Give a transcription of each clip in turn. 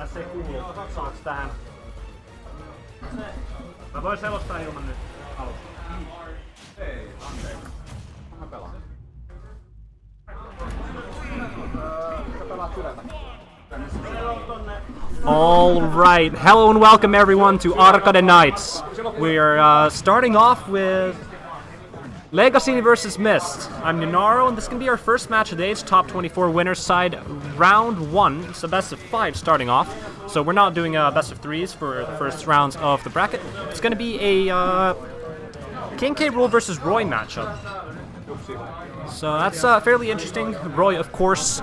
Tässä ei kuulu. Saaks tähän? Mä voin selostaa ilman nyt alusta. Ei, anteeksi. Mä pelaan. Sä pelaat syvältä. All right, hello and welcome everyone to Arkade Nights. We are starting off with Leggasiini versus Myst. I'm Nunaro, and this is going to be our first match of the day. It's top 24 winners side, round 1. It's a best of 5 starting off, so we're not doing a best of 3s for the first rounds of the bracket. It's going to be a King K. Rool versus Roy matchup. So that's fairly interesting. Roy, of course,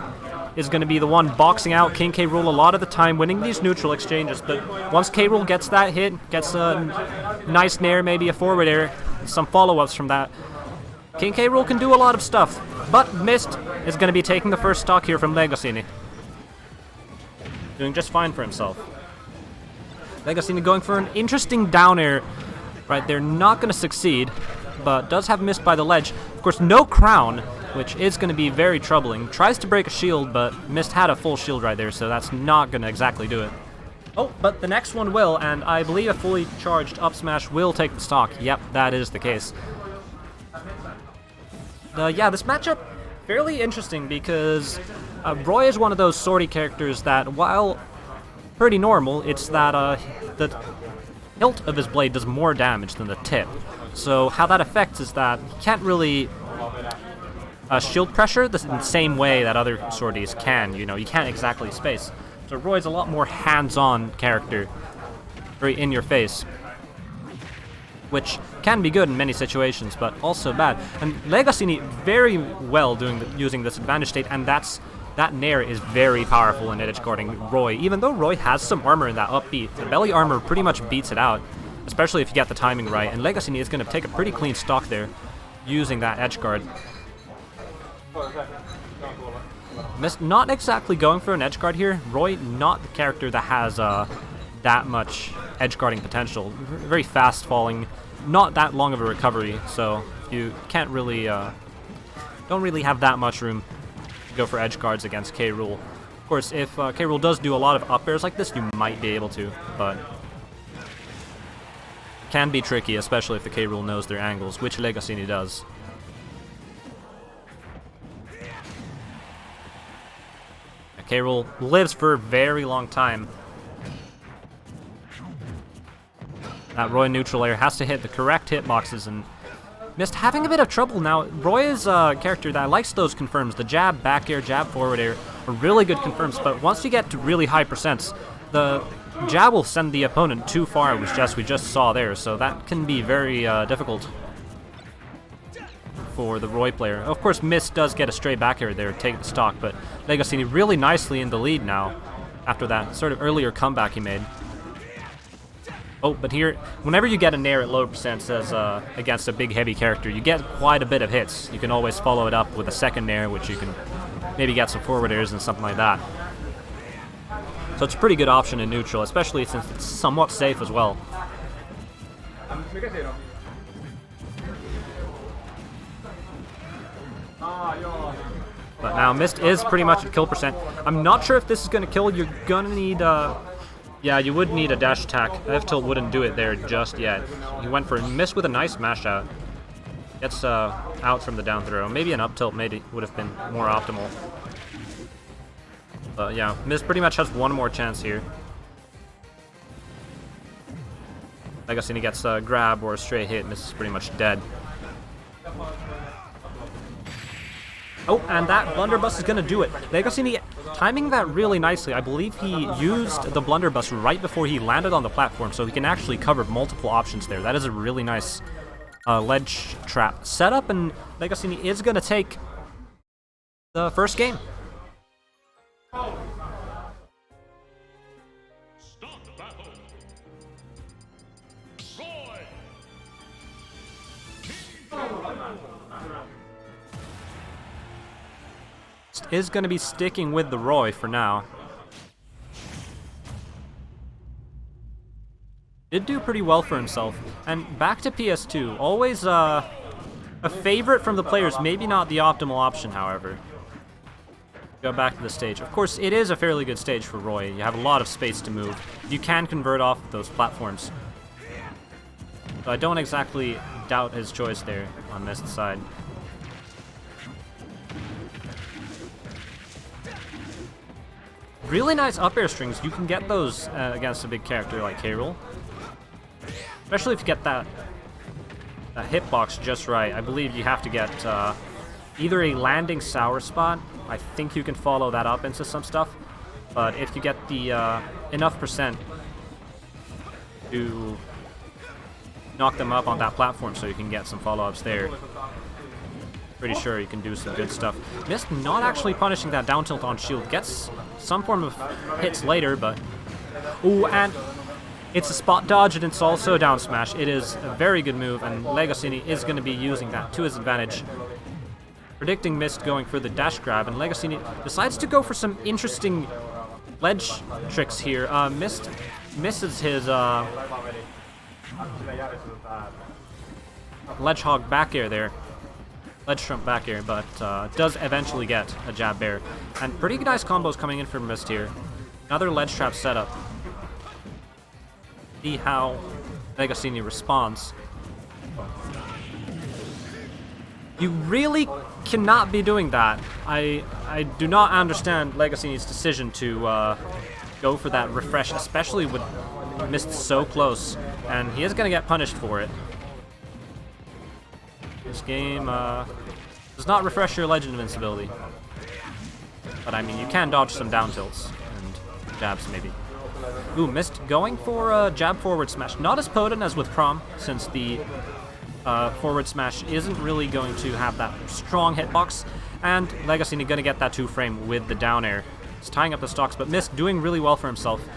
is going to be the one boxing out King K. Rool a lot of the time, winning these neutral exchanges. But once K. Rool gets that hit, gets a nice nair, maybe a forward air, some follow-ups from that, King K. Rool can do a lot of stuff. But Myst is going to be taking the first stock here from leggasiini. Doing just fine for himself. leggasiini going for an interesting down air right there. Not going to succeed, but does have Myst by the ledge. Of course, no crown, which is going to be very troubling. Tries to break a shield, but Myst had a full shield right there, so that's not going to exactly do it. Oh, but the next one will, and I believe a fully charged up smash will take the stock. Yep, that is the case. Yeah, this matchup, fairly interesting because Roy is one of those sortie characters that, while pretty normal, it's that the hilt of his blade does more damage than the tip. So how that affects is that he can't really shield pressure in the same way that other sorties can. You know, you can't exactly space. So Roy's a lot more hands-on character, very in your face, which can be good in many situations, but also bad. And leggasiini very well using this advantage state, and that nair is very powerful in edge guarding Roy. Even though Roy has some armor in that upbeat, the belly armor pretty much beats it out, especially if you get the timing right. And leggasiini is going to take a pretty clean stock there, using that edge guard. Myst not exactly going for an edge guard here. Roy not the character that has that much edge guarding potential. Very fast falling, not that long of a recovery, so you can't really, don't really have that much room to go for edge guards against K. Rool. Of course, if K. Rool does do a lot of up airs like this, you might be able to, but can be tricky, especially if the K. Rool knows their angles, which leggasiini does. K. Rool lives for a very long time. That Roy neutral air has to hit the correct hitboxes, and Myst having a bit of trouble now. Roy is a character that likes those confirms. The jab, back air, jab, forward air are really good confirms, but once you get to really high percents, the jab will send the opponent too far, which we just saw there, so that can be very difficult for the Roy player. Of course, Myst does get a stray back air there to take the stock, but leggasiini really nicely in the lead now after that sort of earlier comeback he made. Oh, but here, whenever you get a nair at low percents as against a big heavy character, you get quite a bit of hits. You can always follow it up with a second nair, which you can maybe get some forward airs and something like that. So it's a pretty good option in neutral, especially since it's somewhat safe as well. But now Myst is pretty much at kill percent. I'm not sure if this is going to kill. You're going to need... yeah, you would need a dash attack. F-tilt wouldn't do it there just yet. He went for a Myst with a nice mash out. Gets out from the down throw. Maybe an up tilt maybe would have been more optimal. But yeah, Myst pretty much has one more chance here. leggasiini gets a grab or a straight hit. Myst is pretty much dead. Oh, and that blunderbuss is going to do it. leggasiini timing that really nicely. I believe he used the blunderbuss right before he landed on the platform, so he can actually cover multiple options there. That is a really nice ledge trap setup, and leggasiini is going to take the first game. Is going to be sticking with the Roy for now. Did do pretty well for himself. And back to PS2. Always a favorite from the players, maybe not the optimal option, however. go back to the stage. Of course, it is a fairly good stage for Roy. You have a lot of space to move. You can convert off those platforms. So I don't exactly doubt his choice there on Myst's side. Really nice up air strings. You can get those against a big character like Rool. Especially if you get that hitbox just right. I believe you have to get either a landing sour spot. I think you can follow that up into some stuff. But if you get the enough percent to knock them up on that platform so you can get some follow-ups there, pretty sure you can do some good stuff. Myst not actually punishing that down tilt on shield. Gets some form of hits later, but... Ooh, and it's a spot dodge and it's also a down smash. It is a very good move, and leggasiini is going to be using that to his advantage. Predicting Myst going for the dash grab, and leggasiini decides to go for some interesting ledge tricks here. Myst misses his ledge hog back air there. Ledge shrimp back air, but does eventually get a jab bear. And pretty nice combos coming in from Myst here. Another ledge trap setup. See how leggasiini responds. You really cannot be doing that. I do not understand leggasiini's decision to go for that refresh, especially with Myst so close, and he is going to get punished for it. This game does not refresh your legend invincibility. But I mean, you can dodge some down tilts and jabs maybe. Ooh, Myst going for a jab forward smash. Not as potent as with Prom, since the forward smash isn't really going to have that strong hitbox. And leggasiini going to get that 2-frame with the down air. It's tying up the stocks, but Myst doing really well for himself.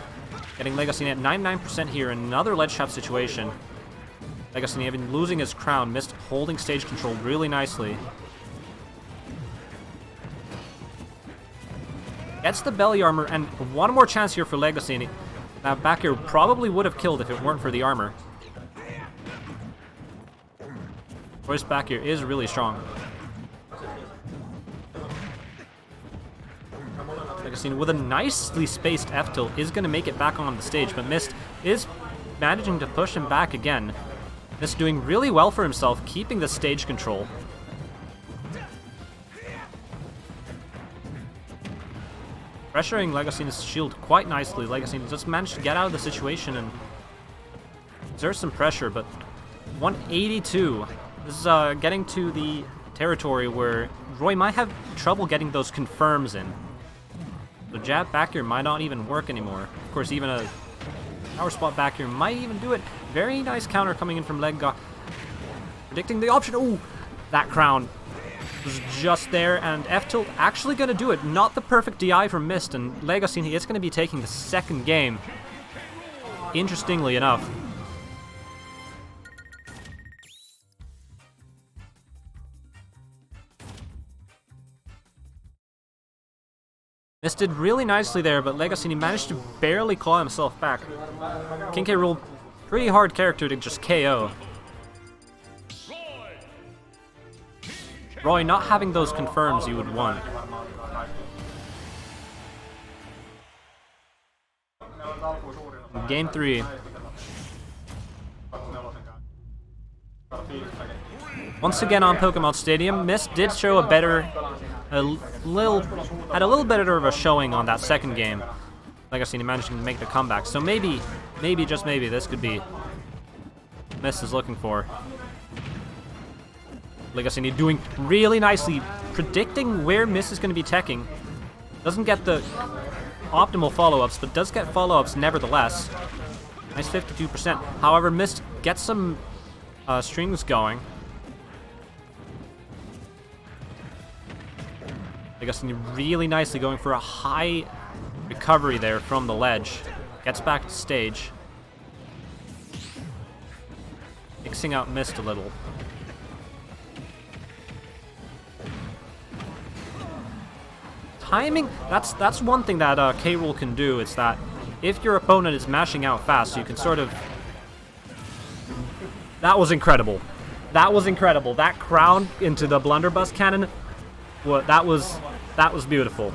Getting leggasiini at 99% here in another ledge trap situation. leggasiini even losing his crown. Myst holding stage control really nicely. Gets the belly armor, and one more chance here for leggasiini. That back air probably would have killed if it weren't for the armor. Roy's back air is really strong. leggasiini with a nicely spaced F-tilt is going to make it back on the stage, but Myst is managing to push him back again. Myst doing really well for himself, keeping the stage control. Pressuring leggasiini's shield quite nicely. leggasiini just managed to get out of the situation and exert some pressure, but 182. This is getting to the territory where Roy might have trouble getting those confirms in. The jab back here might not even work anymore. Of course, even a power spot back here might even do it. Very nice counter coming in from Legga. Predicting the option. Ooh, that crown was just there, and F-tilt actually going to do it. Not the perfect DI from Myst, and leggasiini is going to be taking the second game. Interestingly enough. Myst did really nicely there, but leggasiini managed to barely claw himself back. King K. Rool, pretty hard character to just KO. Roy not having those confirms you would want. Game 3. Once again on Pokemon Stadium, Myst did show had a little better of a showing on that second game. leggasiini managing to make the comeback. So maybe, just maybe, this could be Myst is looking for. leggasiini doing really nicely, predicting where Myst is going to be teching. Doesn't get the optimal follow-ups, but does get follow-ups nevertheless. Nice 52%. However, Myst gets some strings going. leggasiini really nicely going for a high recovery there from the ledge. Gets back to stage. Mixing out Myst a little. Timing, that's one thing that K. Rool can do. It's that if your opponent is mashing out fast, you can sort of... That was incredible. That was incredible. That crown into the blunderbuss cannon, that was That was beautiful.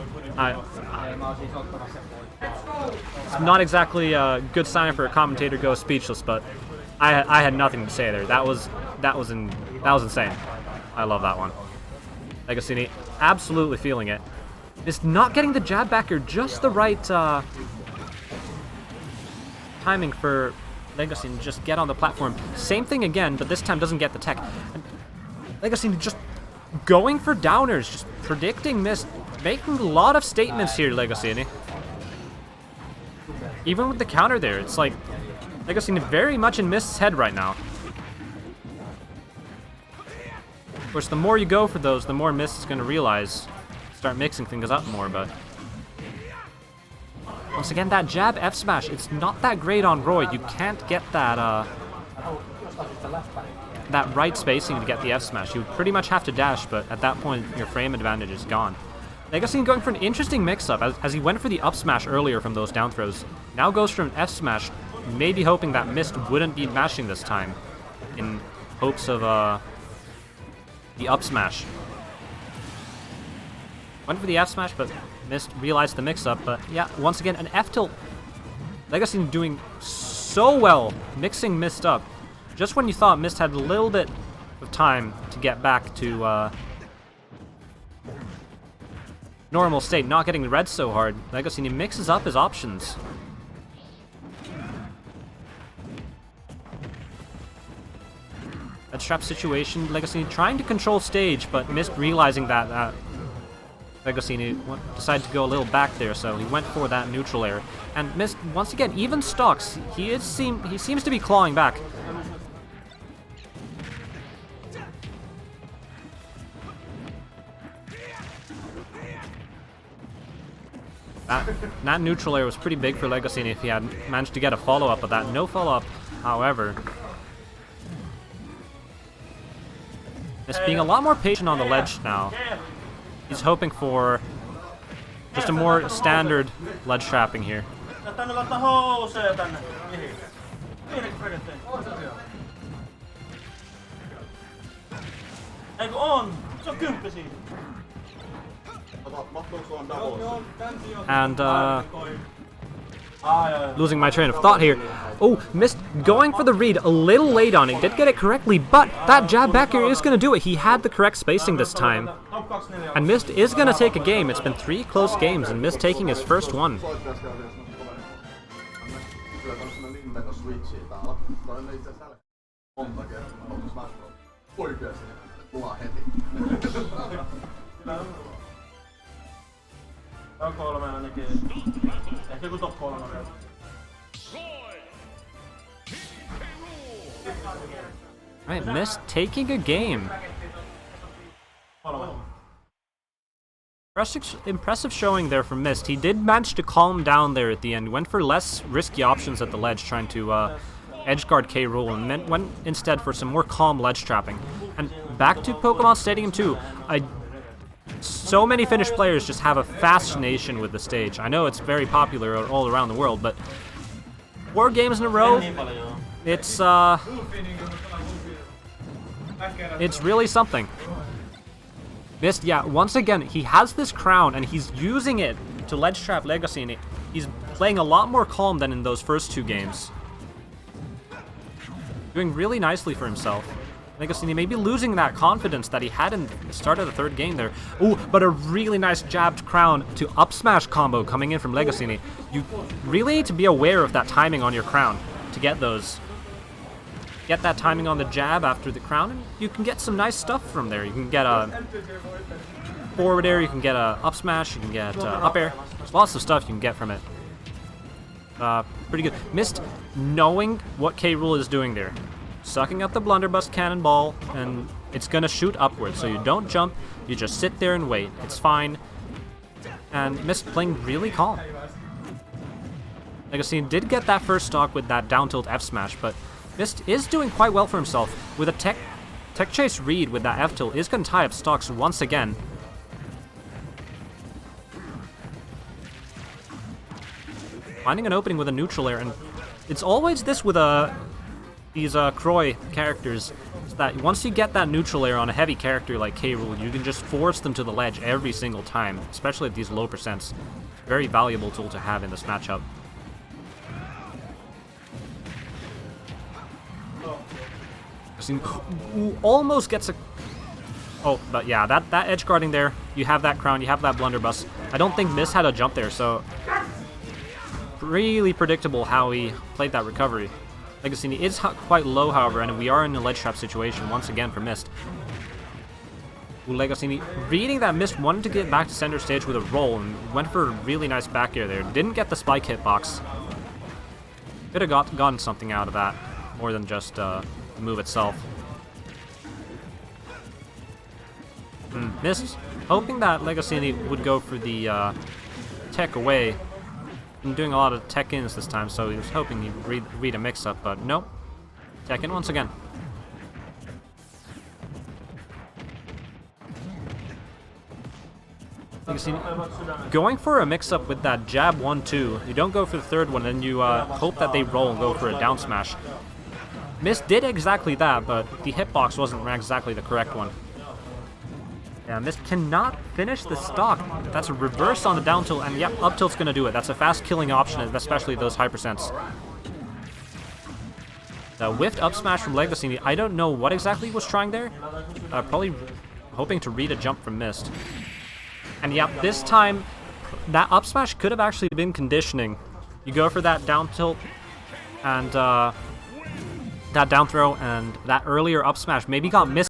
It's not exactly a good sign for a commentator to go speechless, but I had nothing to say there. That was insane. I love that one. Leggasiini absolutely feeling it. Just not getting the jab back here, just the right timing for Leggasiini to just get on the platform. Same thing again, but this time doesn't get the tech. And Leggasiini just going for downers, just predicting Myst, making a lot of statements here, Leggasiini. Even with the counter there, it's like Leggasiini very much in Myst's head right now. Of course, the more you go for those, the more Myst is going to realize, start mixing things up more, but once again, that jab F smash, it's not that great on Roy. You can't get that that right spacing to get the F smash. You would pretty much have to dash, but at that point, your frame advantage is gone. Leggasiini going for an interesting mix-up, as he went for the up smash earlier from those down throws. Now goes for an F smash, maybe hoping that Myst wouldn't be mashing this time, in hopes of the up smash. Went for the F smash, but Myst realized the mix-up. But yeah, once again, an F tilt. Leggasiini doing so well, mixing Myst up. Just when you thought Myst had a little bit of time to get back to normal state, not getting the red so hard, Leggasiini mixes up his options. Red trap situation, Leggasiini trying to control stage, but Myst realizing that Leggasiini decided to go a little back there, so he went for that neutral air. And Myst, once again, even stocks, he seems to be clawing back. That neutral air was pretty big for Leggasiini if he had managed to get a follow-up of that. No follow-up, however. Myst being a lot more patient on the ledge now. He's hoping for just a more standard ledge trapping here. And losing my train of thought here. Oh, Myst going for the read a little late on it. Did get it correctly, but that jab back here is going to do it. He had the correct spacing this time. And Myst is going to take a game. It's been 3 close games, and Myst taking his first one. Right, Myst taking a game. Impressive showing there from Myst. He did manage to calm down there at the end. Went for less risky options at the ledge, trying to edge guard K. Rool, and went instead for some more calm ledge trapping. And back to Pokemon Stadium 2. So many Finnish players just have a fascination with the stage. I know it's very popular all around the world, but 4 games in a row, it's really something. Myst, yeah, once again, he has this crown, and he's using it to ledge trap Leggasiini. He's playing a lot more calm than in those first 2 games. Doing really nicely for himself. Leggasiini maybe losing that confidence that he had in the start of the 3rd game there. Ooh, but a really nice jabbed crown to up smash combo coming in from Leggasiini. You really need to be aware of that timing on your crown to get those. Get that timing on the jab after the crown, and you can get some nice stuff from there. You can get a forward air, you can get a up smash, you can get up air. There's lots of stuff you can get from it. Pretty good. Myst knowing what K. Rool is doing there. Sucking up the blunderbuss cannonball, and it's gonna shoot upwards, so you don't jump, you just sit there and wait. It's fine. And Myst playing really calm. Leggasiini did get that first stock with that down tilt F smash, but Myst is doing quite well for himself. With a tech chase read with that F tilt is gonna tie up stocks once again. Finding an opening with a neutral air, and it's always this with these Croy characters is that once you get that neutral air on a heavy character like Rool, you can just force them to the ledge every single time, especially at these low percents. Very valuable tool to have in this matchup. Ooh, almost gets a... Oh, but yeah, that edge guarding there, you have that crown, you have that blunderbuss. I don't think Myst had a jump there, so... Really predictable how he played that recovery. Leggasiini is quite low, however, and we are in a ledge trap situation once again for Myst. Ooh, Leggasiini reading that Myst wanted to get back to center stage with a roll and went for a really nice back air there. Didn't get the spike hitbox. Could have gotten something out of that, more than just the move itself. Myst hoping that Leggasiini would go for the tech away. I'm doing a lot of tech ins this time, so he was hoping he'd read a mix-up, but nope. Tech in once again. Going for a mix-up with that jab 1-2. You don't go for the third one, and you hope that they roll and go for a down smash. Myst did exactly that, but the hitbox wasn't exactly the correct one. Yeah, Myst cannot finish the stock. That's a reverse on the down tilt, and yep, up tilt's gonna do it. That's a fast killing option, especially those high percents. The whiffed up smash from Leggasiini. I don't know what exactly he was trying there. Probably hoping to read a jump from Myst. And yep, this time, that up smash could have actually been conditioning. You go for that down tilt, and that down throw, and that earlier up smash maybe got missed.